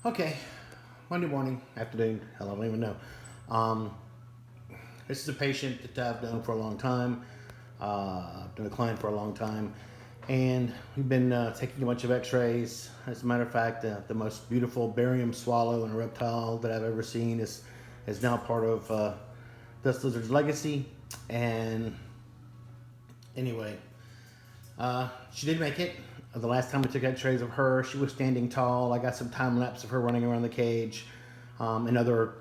Okay, Monday morning, afternoon, hell, I don't even know. Um, this is a patient that I've known for a long time. I've been a client for a long time, and we've been taking a bunch of X-rays. As a matter of fact, the most beautiful barium swallow in a reptile that I've ever seen is now part of this lizard's legacy. And anyway, she did make it. The last time I took X-rays of her, she was standing tall. I got some time lapse of her running around the cage, and other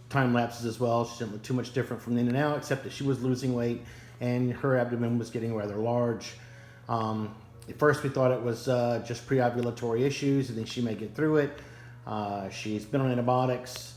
time lapses as well. She didn't look too much different from then and now, except that she was losing weight and her abdomen was getting rather large. At first, we thought it was just pre-ovulatory issues, and then she may get through it. She's been on antibiotics.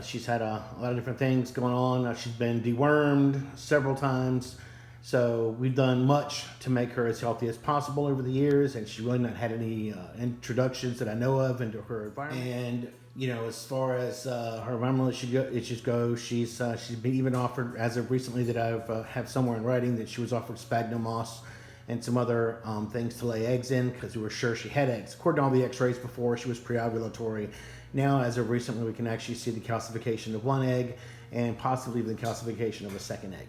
She's had a lot of different things going on. She's been dewormed several times. So we've done much to make her as healthy as possible over the years, and she's really not had any introductions that I know of into her environment. And as far as her environmental issues go, she's been even offered, as of recently, that I have somewhere in writing, that she was offered sphagnum moss and some other things to lay eggs in because we were sure she had eggs. According to all the X-rays before, she was pre-ovulatory. Now, as of recently, we can actually see the calcification of one egg and possibly the calcification of a second egg.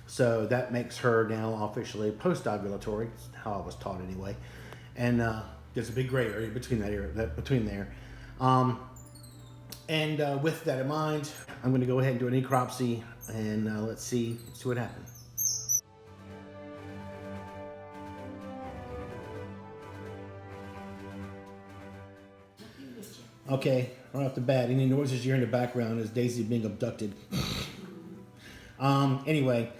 So that makes her now officially post-ovulatory, how I was taught anyway. And there's a big gray area between there. With that in mind, I'm going to go ahead and do a necropsy, and let's see what happens. Okay, right off the bat, any noises you hear in the background is Daisy being abducted. Anyway,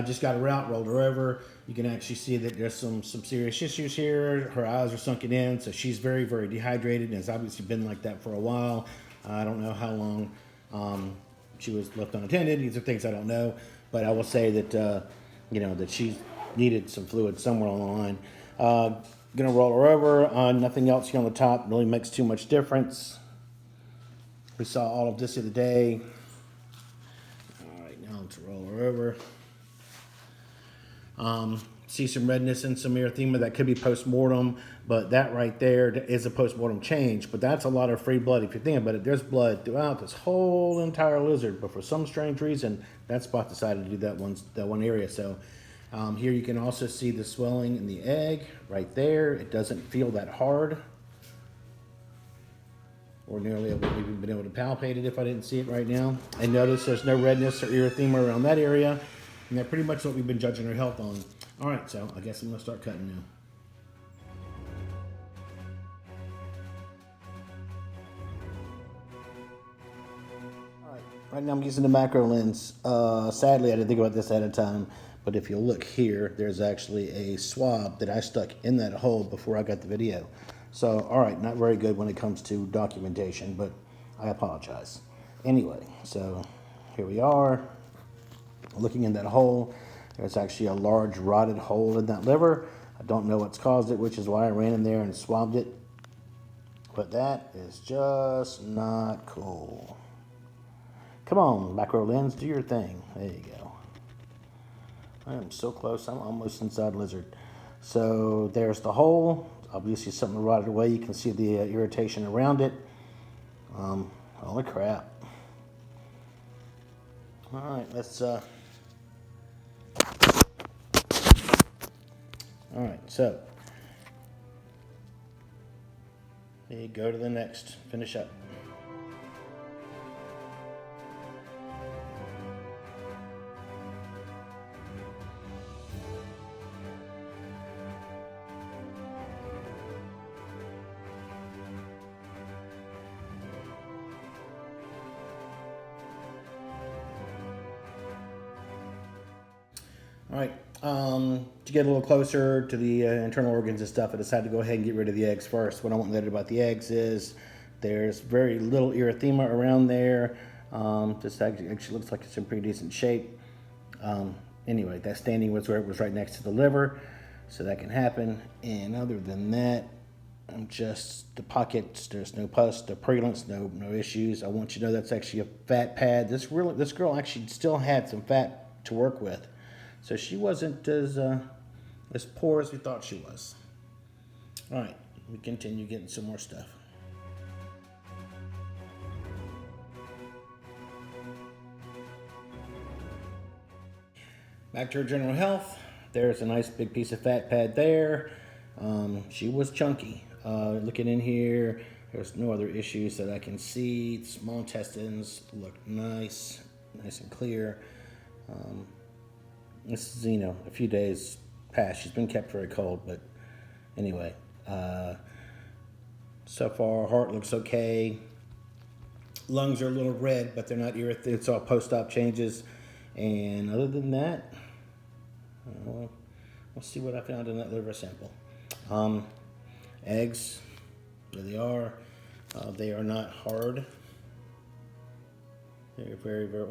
just got her out, rolled her over. You can actually see that there's some serious issues here. Her eyes are sunken in, so she's very, very dehydrated and has obviously been like that for a while. I don't know how long she was left unattended. These are things I don't know, but I will say that that she needed some fluid somewhere along the line. Gonna roll her over. Nothing else here on the top really makes too much difference. We saw all of this the other day. All right, now let's roll her over. See some redness and some erythema. That could be post-mortem, but that right there is a post-mortem change. But that's a lot of free blood. If you think about it, there's blood throughout this whole entire lizard, but for some strange reason, that spot decided to do that one area. So here you can also see the swelling in the egg right there. It doesn't feel that hard. Ordinarily, I wouldn't even been able to palpate it if I didn't see it right now. And notice there's no redness or erythema around that area. And that's pretty much what we've been judging her health on. All right, so I guess I'm going to start cutting now. All right now I'm using the macro lens. Sadly, I didn't think about this ahead of time. But if you look here, there's actually a swab that I stuck in that hole before I got the video. So, all right, not very good when it comes to documentation, but I apologize. Anyway, so here we are. Looking in that hole, there's actually a large rotted hole in that liver. I don't know what's caused it, which is why I ran in there and swabbed it. But that is just not cool. Come on, macro lens, do your thing. There you go. I am so close, I'm almost inside lizard. So there's the hole. Obviously something rotted away. You can see the irritation around it. Holy crap. All right, let's all right, so we go to the next, finish up. All right, to get a little closer to the internal organs and stuff, I decided to go ahead and get rid of the eggs first. What I want to note about the eggs is there's very little erythema around there. This actually looks like it's in pretty decent shape. Anyway, that staining was where it was right next to the liver, so that can happen. And other than that, I'm just the pockets. There's no pus, no purulence, no issues. I want you to know that's actually a fat pad. This girl actually still had some fat to work with. So she wasn't as poor as we thought she was. All right, we continue getting some more stuff. Back to her general health. There's a nice big piece of fat pad there. She was chunky. Looking in here, there's no other issues that I can see. Small intestines look nice and clear. This is, a few days past. She's been kept very cold, but anyway. So far, heart looks okay. Lungs are a little red, but they're not irritated. It's all post-op changes. And other than that, we'll see what I found in that liver sample. Eggs, there they are. They are not hard. They're very, very,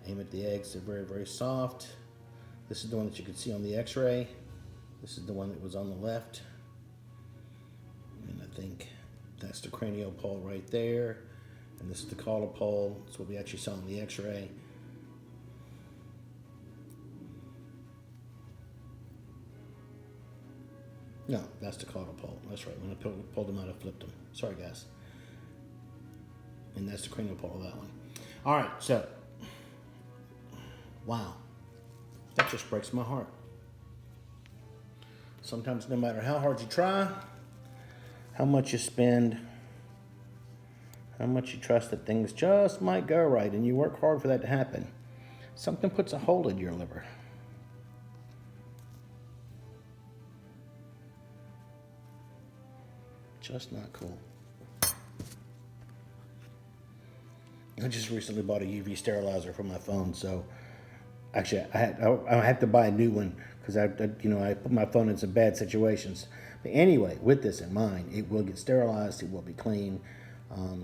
aim at the eggs. They're very, very soft. This is the one that you could see on the x-ray. This is the one that was on the left. And I think that's the cranial pole right there. And this is the caudal pole. That's what we actually saw on the x-ray. No, that's the caudal pole. That's right. When I pulled them out, I flipped them. Sorry, guys. And that's the cranial pole of that one. All right, so, wow. That just breaks my heart. Sometimes no matter how hard you try, how much you spend, how much you trust that things just might go right, and you work hard for that to happen, something puts a hole in your liver. Just not cool. I just recently bought a UV sterilizer for my phone, so actually I had to buy a new one because I put my phone in some bad situations. But anyway, with this in mind, it will get sterilized. It will be clean. Wow.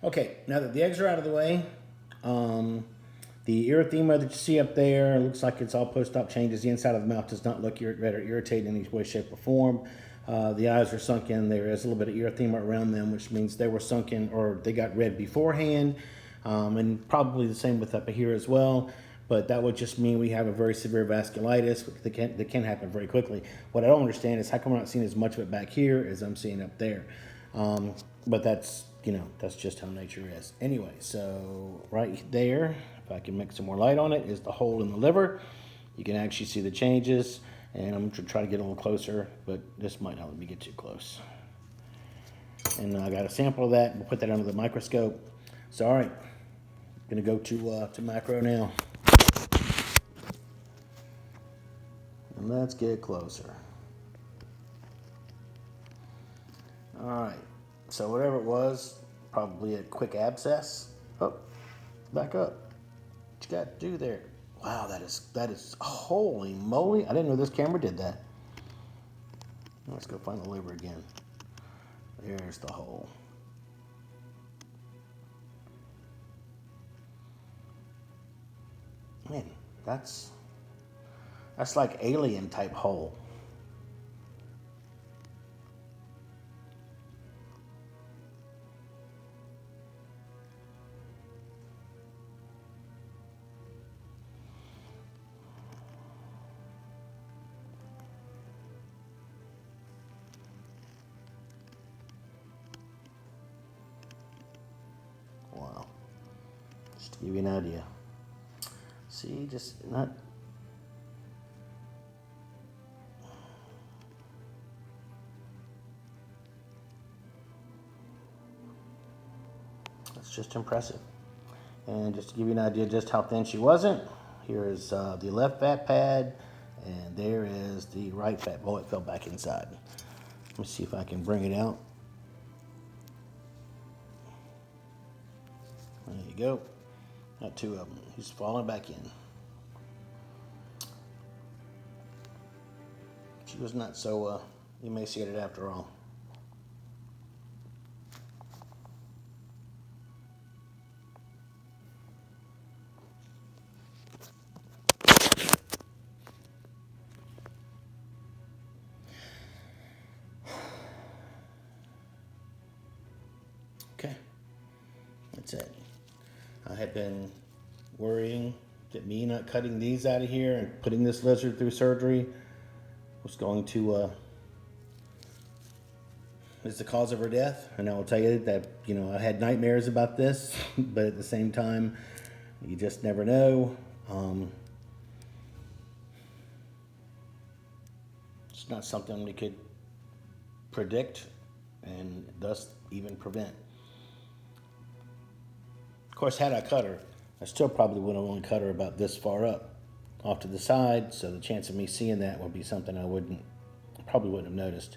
Okay, now that the eggs are out of the way, the erythema that you see up there looks like it's all post-op changes. The inside of the mouth does not look red or irritated in any way, shape, or form. The eyes are sunken. There is a little bit of erythema around them, which means they were sunken or they got red beforehand, and probably the same with up here as well. But that would just mean we have a very severe vasculitis that can happen very quickly. What I don't understand is how come I'm not seeing as much of it back here as I'm seeing up there. But that's just how nature is. Anyway, so right there, if I can make some more light on it, is the hole in the liver. You can actually see the changes, and I'm going to try to get a little closer, but this might not let me get too close. And I got a sample of that. We'll put that under the microscope. So, all right, I'm going to go to macro now. And let's get closer. All right. So whatever it was, probably a quick abscess. Oh, back up. What you got to do there? Wow, that is holy moly! I didn't know this camera did that. Let's go find the liver again. There's the hole. Man, that's like alien type hole. Wow. Just to give you an idea. See, just not. That's just impressive. And just to give you an idea just how thin she wasn't, here is the left fat pad, and there is the right fat. Oh, it fell back inside. Let me see if I can bring it out. There you go. Got two of them. He's falling back in. She was not so emaciated after all. Okay, that's it. I had been worrying that me not cutting these out of here and putting this lizard through surgery was going to is the cause of her death. And I will tell you that, you know, I had nightmares about this, but at the same time, you just never know. It's not something we could predict and thus even prevent. Of course, had I cut her, I still probably would have only cut her about this far up off to the side, so the chance of me seeing that would be something I probably wouldn't have noticed.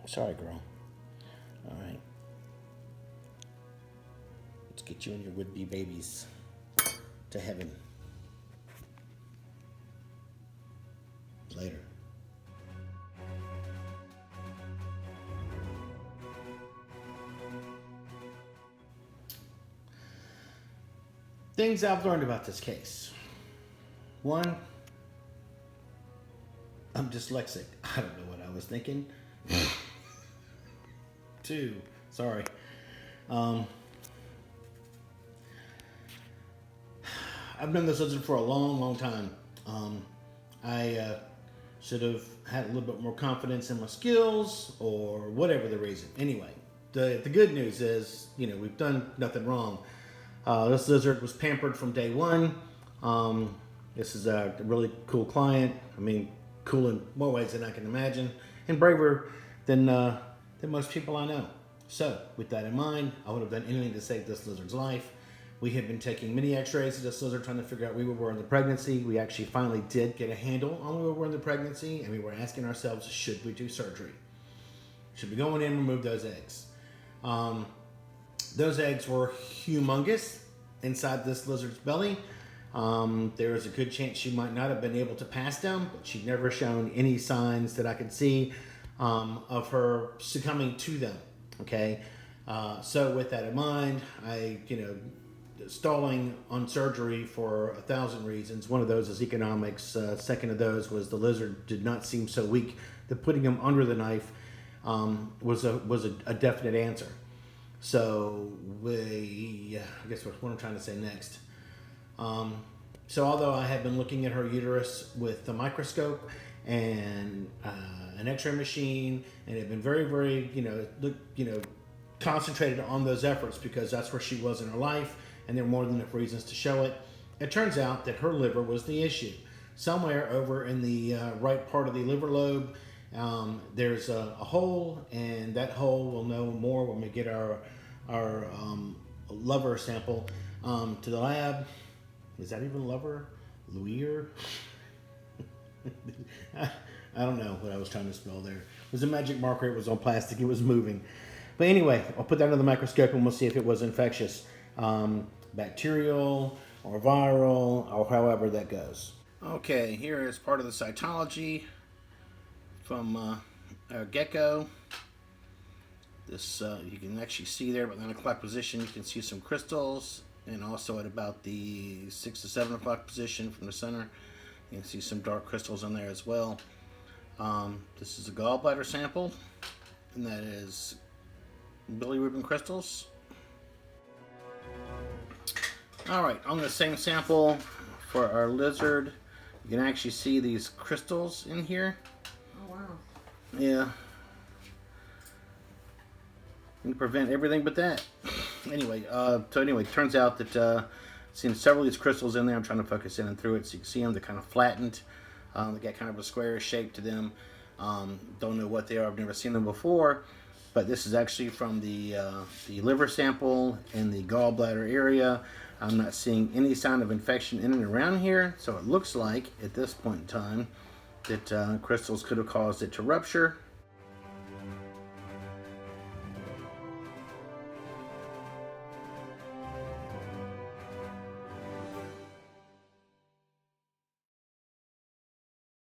Sorry, girl. All right. Let's get you and your would-be babies to heaven. Later. Things I've learned about this case. 1, I'm dyslexic. I don't know what I was thinking. 2, sorry. I've known this lizard for a long, long time. I should have had a little bit more confidence in my skills or whatever the reason. Anyway, the good news is, you know, we've done nothing wrong. This lizard was pampered from day one. This is a really cool client. I mean, cool in more ways than I can imagine, and braver than most people I know. So, with that in mind, I would have done anything to save this lizard's life. We had been taking many x-rays of this lizard trying to figure out where we were in the pregnancy. We actually finally did get a handle on where we were in the pregnancy, and we were asking ourselves, should we do surgery? Should we go in and remove those eggs? Those eggs were humongous inside this lizard's belly. There was a good chance she might not have been able to pass them, but she'd never shown any signs that I could see of her succumbing to them. Okay, so with that in mind, stalling on surgery for 1,000 reasons. One of those is economics. Second of those was the lizard did not seem so weak that putting him under the knife was a definite answer. So I guess what I'm trying to say next. So although I had been looking at her uterus with the microscope and an X-ray machine, and had been very, very, concentrated on those efforts because that's where she was in her life, and there were more than enough reasons to show it. It turns out that her liver was the issue. Somewhere over in the right part of the liver lobe, there's a hole, and that hole we'll know more when we get our liver sample to the lab. Is that even liver? Luier? I don't know what I was trying to spell there. It was a magic marker. It was on plastic. It was moving. But anyway, I'll put that under the microscope and we'll see if it was infectious, bacterial or viral, or however that goes. Okay, here is part of the cytology from our gecko. This you can actually see there, but 9 o'clock position, you can see some crystals, and also at about the 6 to 7 o'clock position from the center, you can see some dark crystals in there as well. This is a gallbladder sample, and that is bilirubin crystals. Alright, on the same sample for our lizard, you can actually see these crystals in here. Oh, wow. Yeah. You prevent everything but that. Anyway, turns out that seeing several of these crystals in there. I'm trying to focus in and through it so you can see them. They're kind of flattened. They got kind of a squarish shape to them. Don't know what they are. I've never seen them before. But this is actually from the liver sample in the gallbladder area. I'm not seeing any sign of infection in and around here. So it looks like, at this point in time, that crystals could have caused it to rupture.